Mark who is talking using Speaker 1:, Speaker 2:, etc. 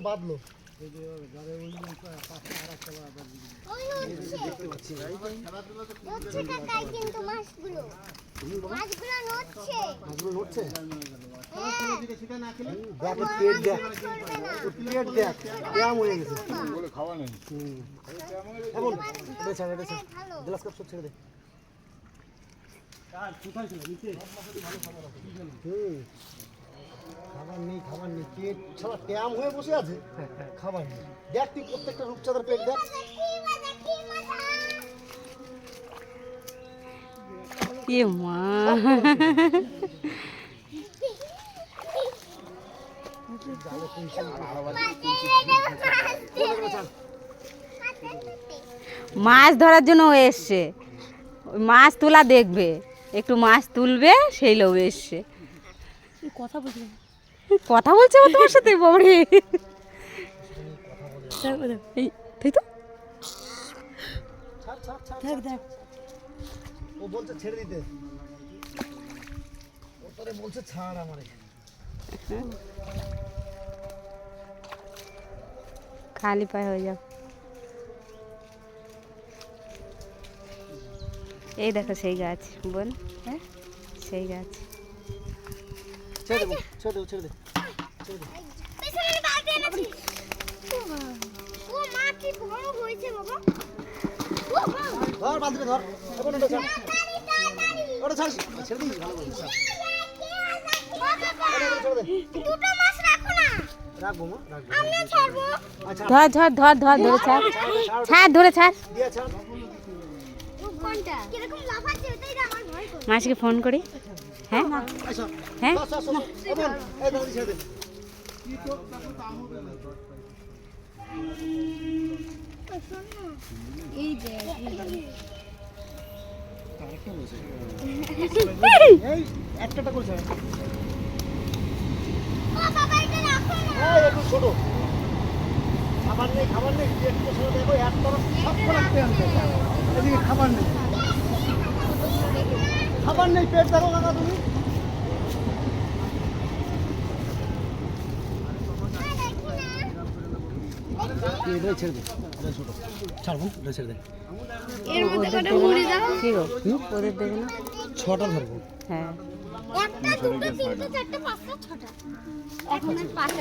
Speaker 1: বাঁধলো খাবার নেই পেট ছাড়া ট্যাম হয়ে বসে আছে খাবার নেই দেখ তুই প্রত্যেকটা রূপচাঁদার পেট দেখ
Speaker 2: মাছ ধরার জন্য ও এসছে মাছ তোলা দেখবে একটু মাছ তুলবে সেই লোক এসছে কথা বলছে ও তোমার সাথে বাবারে তাই তো
Speaker 1: ও বলছে ছেড়ে দিতে ও তোরে বলছে ছাড় আমারে
Speaker 2: খালি পায়ে হয়ে যাও এই দেখো সেই গাছ বোন হ্যাঁ সেই গাছ
Speaker 1: ছেড়ে দে ছেড়ে দে ছেড়ে দে
Speaker 3: পেছনে বালতি এনেছি ও মা কি বড় হয়েছে বাবা
Speaker 1: ধর বালতি ধর এখন ওটা ছাড় ওটা ছাড় ছেড়ে দিস ভালো করে
Speaker 3: দুটো মাছ রাখো না
Speaker 1: রাখবো মা রাখবো
Speaker 3: আমি ছাড়বো
Speaker 1: আচ্ছা
Speaker 2: ধর ধরে ছাড় ছাড় ধরে ছাড়
Speaker 1: দিয়ে ছাড়
Speaker 3: কোনটা কিরকম লাফাচ্ছে ওটাই আমার ভয় করে
Speaker 2: মাসিকে ফোন করি হ্যাঁ
Speaker 1: আচ্ছা
Speaker 2: হ্যাঁ
Speaker 1: এই দাঁড়ি ছেড়ে দে
Speaker 3: এই যে
Speaker 1: এই একটা করে ছাড়
Speaker 3: ও বাবা এটা রাখো না
Speaker 1: এই একটু ছোট খাবার নেই একটু ছোট দেখো এক তরফ সব রাখতে আনতে এদিকে খাবার নেই পেট দেখো কাকা তুমি এটা ছেড়ে দে এটা ছোট ছাড়বো এটা ছেড়ে দে
Speaker 3: এর মধ্যে কটা মুড়ি দাও
Speaker 2: কি গো ওদের দেবে না
Speaker 1: 6টা ধরবো
Speaker 2: হ্যাঁ
Speaker 3: একটা দুটো তিনটে চারটে পাঁচটা ছটা এখন পাঁচটা